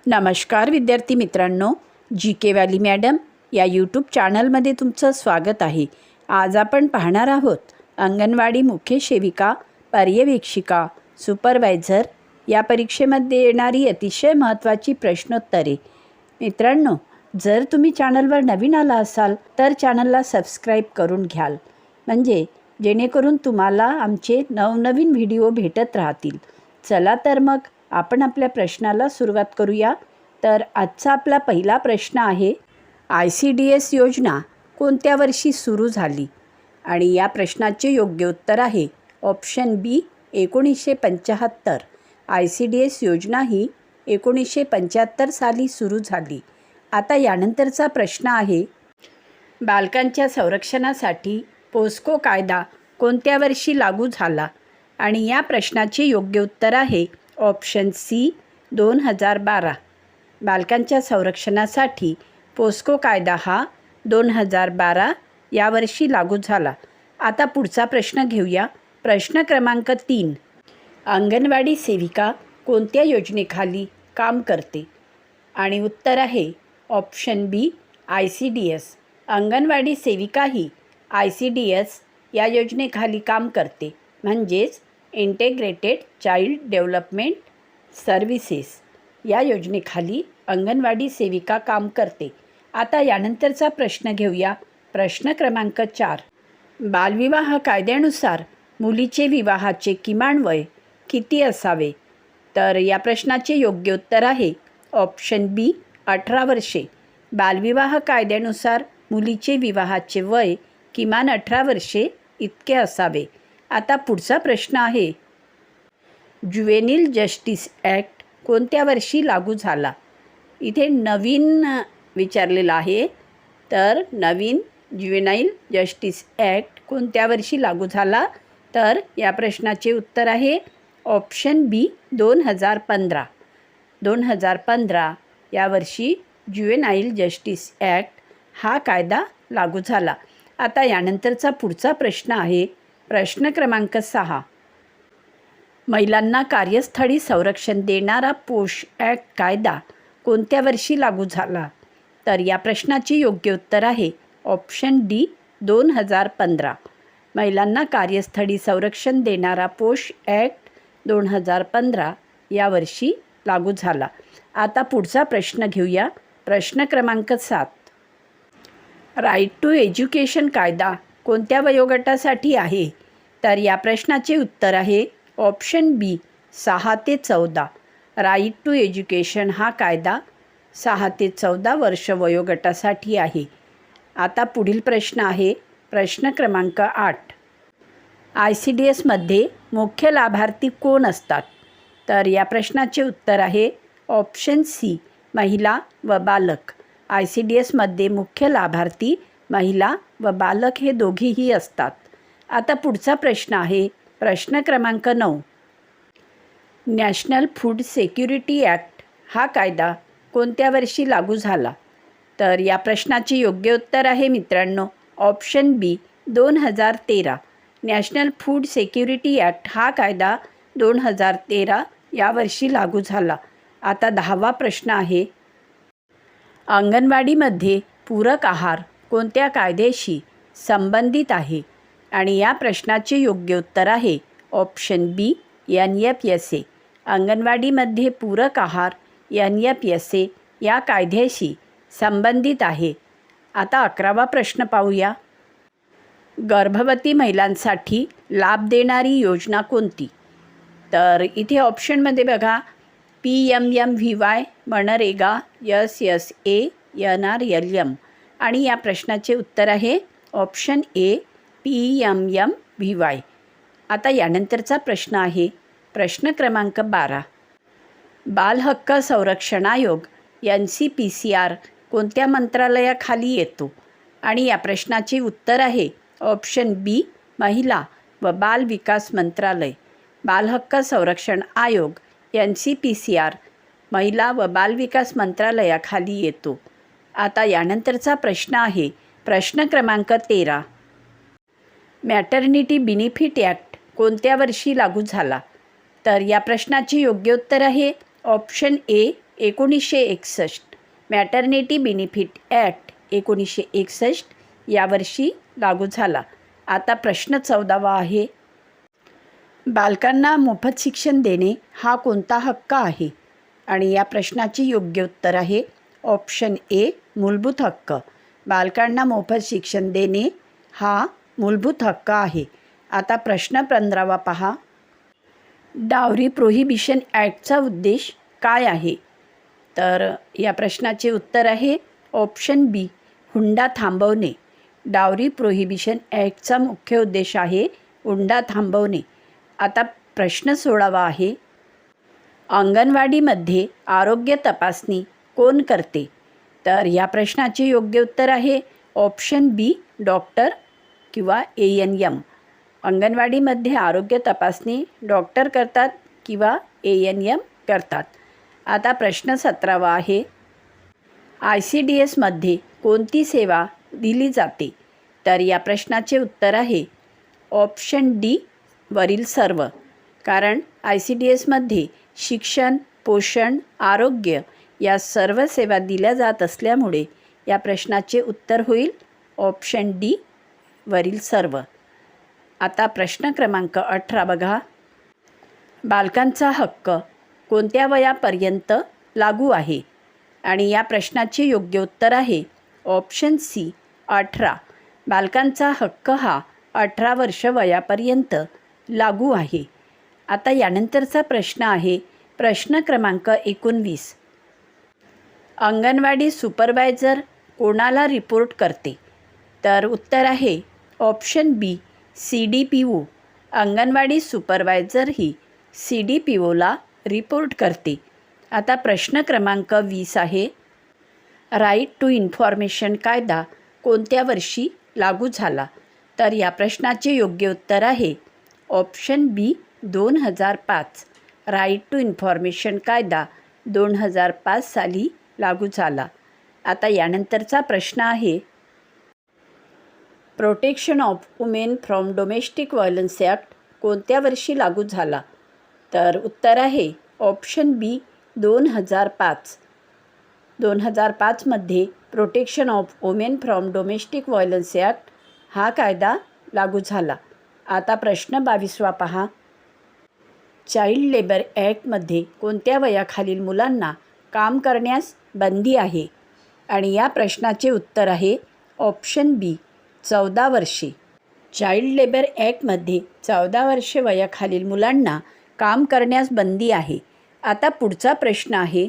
नमस्कार विद्यार्थी मित्रांनो, जी के व्हॅली मॅडम या यूट्यूब चॅनलमध्ये तुमचं स्वागत आहे. आज आपण पाहणार आहोत अंगणवाडी मुख्य सेविका, पर्यवेक्षिका, सुपरवायझर या परीक्षेमध्ये येणारी अतिशय महत्त्वाची प्रश्नोत्तरे. मित्रांनो, जर तुम्ही चॅनलवर नवीन आला असाल तर चॅनलला सबस्क्राईब करून घ्याल, म्हणजे जेणेकरून तुम्हाला आमचे नवनवीन व्हिडिओ भेटत राहतील. चला तर मग आपण आपल्या प्रश्नाला सुरुवात करूया. तर आजचा आपला पहिला प्रश्न आहे, ICDS योजना कोणत्या वर्षी सुरू झाली? आणि या प्रश्नाचे योग्य उत्तर आहे ऑप्शन बी 1975. ICDS योजना ही 1975 साली सुरू झाली. आता यानंतरचा प्रश्न आहे, बालकांच्या संरक्षणासाठी पोस्को कायदा कोणत्या वर्षी लागू झाला? आणि या प्रश्नाचे योग्य उत्तर आहे ऑप्शन सी 2012. बालकांच्या संरक्षणासाठी पोस्को कायदा हा 2012 या वर्षी लागू झाला. आता पुढचा प्रश्न घेऊया. प्रश्न क्रमांक 3, अंगणवाडी सेविका कोणत्या योजनेखाली काम करते? आणि उत्तर आहे ऑप्शन बी ICDS. अंगणवाडी सेविका ही ICDS या योजनेखाली काम करते, म्हणजेच इंटेग्रेटेड चाइल्ड डेव्हलपमेंट सर्व्हिसेस या योजनेखाली अंगणवाडी सेविका काम करते. आता यानंतरचा प्रश्न घेऊया. प्रश्न क्रमांक 4, बालविवाह कायद्यानुसार मुलीचे विवाहाचे किमान वय किती असावे? तर या प्रश्नाचे योग्य उत्तर आहे ऑप्शन बी 18 वर्षे. बालविवाह कायद्यानुसार मुलीचे विवाहाचे वय किमान 18 वर्षे इतके असावे. आता पुढचा प्रश्न आहे, ज्युवेनिल जस्टिस ॲक्ट कोणत्या वर्षी लागू झाला? इथे नवीन विचारलेलं आहे, तर नवीन ज्युवेनाईल जस्टिस ॲक्ट कोणत्या वर्षी लागू झाला? तर या प्रश्नाचे उत्तर आहे ऑप्शन बी 2015. 2015 या वर्षी ज्युवेनाईल जस्टिस ॲक्ट हा कायदा लागू झाला. आता यानंतरचा पुढचा प्रश्न आहे, प्रश्न क्रमांक 6, महिलांना कार्यस्थळी संरक्षण देणारा पोश ॲक्ट कायदा कोणत्या वर्षी लागू झाला? तर या प्रश्नाचे योग्य उत्तर आहे ऑप्शन डी 2015. महिलांना कार्यस्थळी संरक्षण देणारा पोश ॲक्ट 2015 या वर्षी लागू झाला. आता पुढचा प्रश्न घेऊया. प्रश्न क्रमांक 7, राईट टू एज्युकेशन कायदा कोणत्या वयोगटासाठी आहे? तर या प्रश्नाचे उत्तर आहे ऑप्शन बी 6 ते 14. राईट टू एज्युकेशन हा कायदा 6 ते 14 वर्ष वयोगटासाठी आहे. आता पुढील प्रश्न आहे, प्रश्न क्रमांक 8, ICDSमध्ये मुख्य लाभार्थी कोण असतात? तर या प्रश्नाचे उत्तर आहे ऑप्शन सी महिला व बालक. ICDSमध्ये मुख्य लाभार्थी महिला व बालक हे दोघेही असतात. आता पुढचा प्रश्न आहे, प्रश्न क्रमांक 9, नॅशनल फूड सिक्युरिटी ॲक्ट हा कायदा कोणत्या वर्षी लागू झाला? तर या प्रश्नाचे योग्य उत्तर आहे मित्रांनो ऑप्शन बी 2013. नॅशनल फूड सिक्युरिटी ॲक्ट हा कायदा 2013 या वर्षी लागू झाला. आता 10वा प्रश्न आहे, अंगणवाडीमध्ये पूरक आहार कोणत्या कायद्याशी संबंधित आहे? आणि या प्रश्नाचे योग्य उत्तर आहे ऑप्शन बी NFSA. अंगणवाडीमध्ये पूरक आहार NFSA या कायद्याशी संबंधित आहे. आता 11वा प्रश्न पाहूया, गर्भवती महिलांसाठी लाभ देणारी योजना कोणती? तर इथे ऑप्शनमध्ये बघा, PMMVY, मनरेगा, SSA, NRLM. आणि या प्रश्नाचे उत्तर आहे ऑप्शन ए PMMVY. आता यानंतरचा प्रश्न आहे, प्रश्न क्रमांक 12, बाल हक्क संरक्षण आयोग NCPCR कोणत्या मंत्रालयाखाली येतो? आणि या प्रश्नाचे उत्तर आहे ऑप्शन बी महिला व बाल विकास मंत्रालय. बाल हक्क संरक्षण आयोग NCPCR महिला व बाल विकास मंत्रालयाखाली येतो. आता यानंतरचा प्रश्न आहे, प्रश्न क्रमांक 13, मॅटर्निटी बेनिफिट ॲक्ट कोणत्या वर्षी लागू झाला? तर या प्रश्नाचे योग्य उत्तर आहे option A 1961, maternity benefit act 1961 यावर्षी लागू झाला. आता प्रश्न 14वा आहे, बालकांना मोफत शिक्षण देणे हा कोणता हक्क आहे? आणि या प्रश्नाचे योग्य उत्तर आहे ऑप्शन ए, मूलभूत हक्क. बालकांना मोफत शिक्षण देणे हा मूलभूत हक्क आहे. आता प्रश्न 15वा पहा, डावरी प्रोहिबिशन ॲक्टचा उद्देश काय आहे? तर या प्रश्नाचे उत्तर आहे ऑप्शन बी, हुंडा थांबवणे. डावरी प्रोहिबिशन ॲक्टचा मुख्य उद्देश आहे हुंडा थांबवणे. आता प्रश्न 16वा आहे, अंगणवाडीमध्ये आरोग्य तपासणी कोण करते? तर या प्रश्नाचे योग्य उत्तर आहे ऑप्शन बी, डॉक्टर किंवा ANM. अंगणवाडीमध्ये आरोग्य तपासणी डॉक्टर करतात किंवा ANM करतात. आता प्रश्न 17वा आहे, ICDSमध्ये कोणती सेवा दिली जाते? तर या प्रश्नाचे उत्तर आहे ऑप्शन डी, वरील सर्व. कारण ICDSमध्ये शिक्षण, पोषण, आरोग्य या सर्व सेवा दिल्या जात असल्यामुळे या प्रश्नाचे उत्तर होईल ऑप्शन डी, वरील सर्व. आता प्रश्न क्रमांक 18 बघा, बालकांचा हक्क कोणत्या वयापर्यंत लागू आहे? आणि या प्रश्नाचे योग्य उत्तर आहे ऑप्शन सी, 18. बालकांचा हक्क हा 18 वर्ष वयापर्यंत लागू आहे. आता यानंतरचा प्रश्न आहे प्रश्न क्रमांक 19, अंगणवाडी सुपरवायझर कोणाला रिपोर्ट करते? तर उत्तर आहे ऑप्शन बी, CDPO. अंगणवाडी सुपरवायझर ही CDPOला रिपोर्ट करते. आता प्रश्न क्रमांक 20 आहे, राईट टू इन्फॉर्मेशन कायदा कोणत्या वर्षी लागू झाला? तर या प्रश्नाचे योग्य उत्तर आहे option B, 2005. Right to information कायदा 2005 साली लागू झाला. आता यानंतरचा प्रश्न आहे, protection of women from domestic violence act कोणत्या वर्षी लागू झाला? तर उत्तर आहे ऑप्शन बी, 2005. 2005मध्ये protection of women from domestic violence act हा कायदा लागू झाला. आता प्रश्न 22वा पहा, चाइल्ड लेबर ॲक्टमध्ये कोणत्या वयाखालील मुलांना काम करण्यास बंदी आहे? आणि या प्रश्नाचे उत्तर आहे ऑप्शन बी, 14 वर्षे. चाइल्ड लेबर ॲक्टमध्ये 14 वर्षे वयाखालील मुलांना काम करण्यास बंदी आहे. आता पुढचा प्रश्न आहे,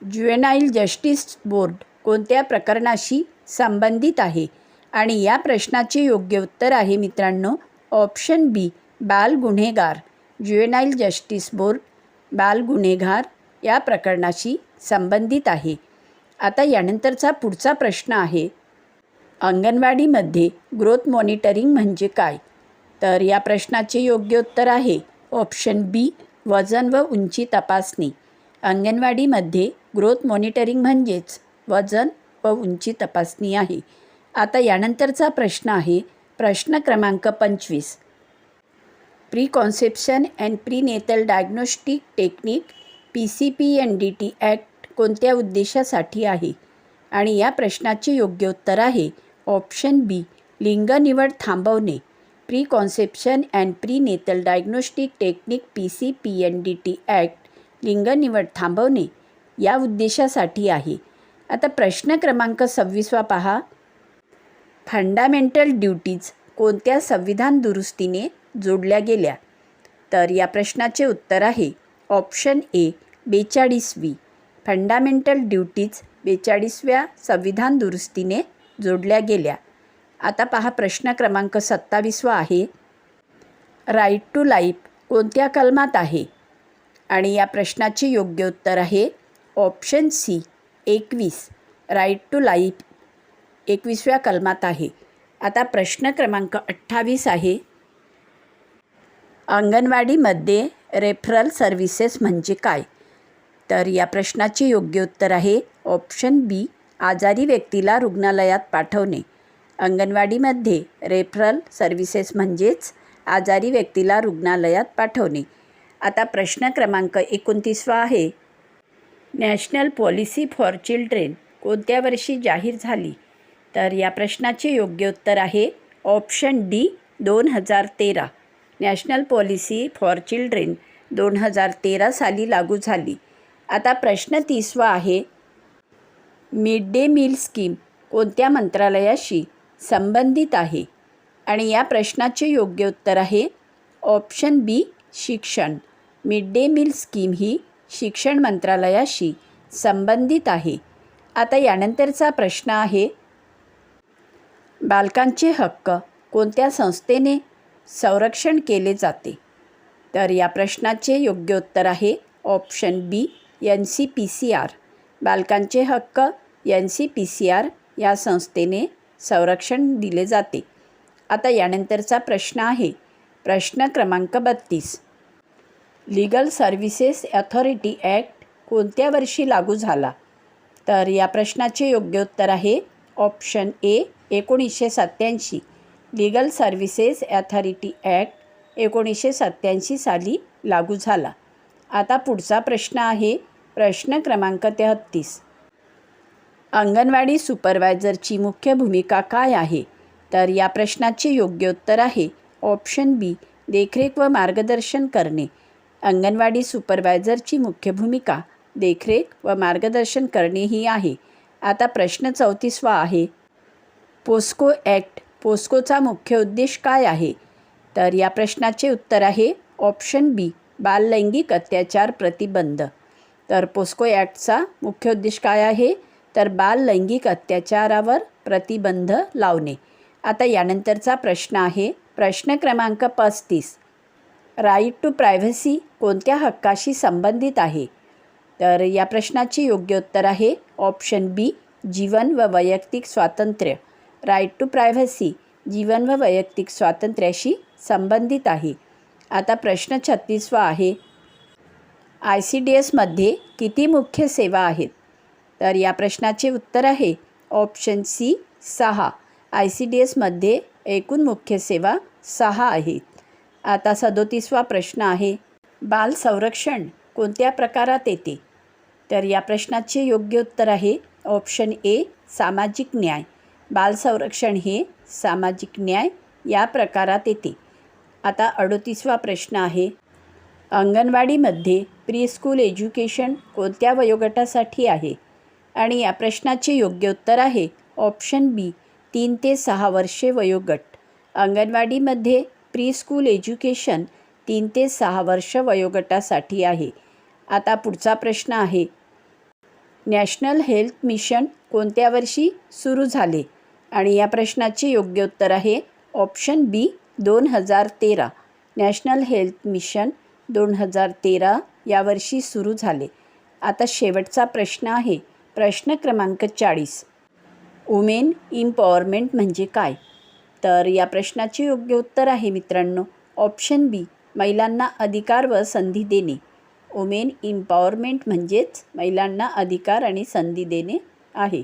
ज्युएनाईल जस्टिस बोर्ड कोणत्या प्रकरणाशी संबंधित आहे? आणि या प्रश्नाचे योग्य उत्तर आहे मित्रांनो ऑप्शन बी, बाल गुन्हेगार. ज्युएनाईल जस्टिस बोर्ड बाल गुन्हेगार या प्रकरणाशी संबंधित आहे. आता यानंतरचा पुढचा प्रश्न आहे, अंगणवाडीमध्ये ग्रोथ मॉनिटरिंग म्हणजे काय? तर या प्रश्नाचे योग्य उत्तर आहे ऑप्शन बी, वजन व उंची तपासणी. अंगणवाडीमध्ये ग्रोथ मॉनिटरिंग म्हणजेच वजन व उंची तपासणी आहे. आता यानंतरचा प्रश्न आहे प्रश्न क्रमांक 25, pre conception and prenatal diagnostic technique PCPNDT act कोणत्या उद्देशासाठी आहे? आणि या प्रश्नाचे योग्य उत्तर आहे ऑप्शन बी, लिंग निवड थांबवणे. Pre conception and prenatal diagnostic technique PCPNDT act लिंग निवड थांबवणे या उद्देशासाठी आहे. आता प्रश्न क्रमांक 26वा पहा, फंडामेंटल ड्युटीज कोणत्या संविधान दुरुस्तीने जोडल्या गेल्या? तर या प्रश्नाचे उत्तर आहे ऑप्शन ए, 42वी. फंडामेंटल ड्युटीज 42व्या संविधान दुरुस्तीने जोडल्या गेल्या. आता पहा प्रश्न क्रमांक 27वा आहे, राईट टू लाईफ कोणत्या कलमात आहे? आणि या प्रश्नाचे योग्य उत्तर आहे option C, 21. Right to life 21व्या कलमात आहे. आता प्रश्न क्रमांक 28 आहे, अंगणवाडीमध्ये रेफरल सर्व्हिसेस म्हणजे काय? तर या प्रश्नाचे योग्य उत्तर आहे ऑप्शन बी, आजारी व्यक्तीला रुग्णालयात पाठवणे. अंगणवाडीमध्ये रेफरल सर्व्हिसेस म्हणजेच आजारी व्यक्तीला रुग्णालयात पाठवणे. आता प्रश्न क्रमांक 29वा आहे, नॅशनल पॉलिसी फॉर चिल्ड्रेन कोणत्या वर्षी जाहीर झाली? तर या प्रश्नाचे योग्य उत्तर आहे option D 2013. National policy for children 2013 साली लागू झाली. आता प्रश्न 30वा आहे, मिड डे मील स्कीम कोणत्या मंत्रालयाशी संबंधित आहे? आणि या प्रश्नाचे योग्य उत्तर आहे ऑप्शन बी शिक्षण. मिड डे मील स्कीम ही शिक्षण मंत्रालयाशी संबंधित आहे. आता यानंतरचा प्रश्न आहे, बालकांचे हक्क कोणत्या संस्थेने संरक्षण केले जाते? तर या प्रश्नाचे योग्य उत्तर आहे ऑप्शन बी NCPCR. बालकांचे हक्क NCPCR या संस्थेने संरक्षण दिले जाते. आता यानंतरचा प्रश्न आहे प्रश्न क्रमांक 32. लीगल सर्व्हिसेस अथॉरिटी ॲक्ट कोणत्या वर्षी लागू झाला? तर या प्रश्नाचे योग्य उत्तर आहे option A 1987. Legal services authority act 1987 साली लागू झाला. आता पुढचा प्रश्न आहे प्रश्न क्रमांक 33. अंगणवाडी सुपरवायझरची मुख्य भूमिका काय आहे? तर या प्रश्नाचे योग्य उत्तर आहे ऑप्शन बी देखरेख व मार्गदर्शन करणे. अंगणवाडी सुपरवायझरची मुख्य भूमिका देखरेख व मार्गदर्शन करणे ही आहे. आता प्रश्न 34वा आहे, पोस्को ॲक्ट पोस्कोचा मुख्य उद्देश काय आहे? तर या प्रश्नाचे उत्तर आहे ऑप्शन बी बाललैंगिक अत्याचार प्रतिबंध. तर पोस्को ॲक्टचा मुख्य उद्देश काय आहे? तर बाललैंगिक अत्याचारावर प्रतिबंध लावणे. आता यानंतरचा प्रश्न आहे प्रश्न क्रमांक 35. राईट टू प्रायव्हसी कोणत्या हक्काशी संबंधित आहे? तर या प्रश्नाचे योग्य उत्तर आहे ऑप्शन बी जीवन व वैयक्तिक स्वातंत्र्य. राईट टू प्रायव्हसी जीवन व वैयक्तिक स्वातंत्र्याशी संबंधित आहे. आता प्रश्न 36वा आहे, ICDSमध्ये किती मुख्य सेवा आहेत? तर या प्रश्नाचे उत्तर आहे ऑप्शन सी 6. ICDSमध्ये एकूण मुख्य सेवा 6 आहेत. आता 37वा प्रश्न आहे, बाल संरक्षण कोणत्या प्रकारात येते? तर या प्रश्नाचे योग्य उत्तर आहे ऑप्शन ए सामाजिक न्याय. बाल संरक्षण हे सामाजिक न्याय या प्रकारात येते. आता 38वा प्रश्न आहे, अंगणवाडीमध्ये प्री-स्कूल एज्युकेशन कोणत्या वयोगटासाठी आहे? आणि या प्रश्नाचे योग्य उत्तर आहे ऑप्शन बी 3 ते 6 वर्षे वयोगट. अंगणवाडीमध्ये प्री-स्कूल एज्युकेशन 3 ते 6 वर्ष वयोगटासाठी आहे. आता पुढचा प्रश्न आहे, नॅशनल हेल्थ मिशन कोणत्या वर्षी सुरू झाले? आणि या प्रश्नाचे योग्य उत्तर आहे ऑप्शन बी 2013. नॅशनल हेल्थ मिशन 2013 या वर्षी सुरू झाले. आता शेवटचा प्रश्न आहे प्रश्न क्रमांक 40. वुमेन इम्पॉवरमेंट म्हणजे काय? तर या प्रश्नाचे योग्य उत्तर आहे मित्रांनो ऑप्शन बी महिलांना अधिकार व संधी देणे. वुमेन इम्पॉवरमेंट म्हणजेच महिलांना अधिकार आणि संधी देणे आहे.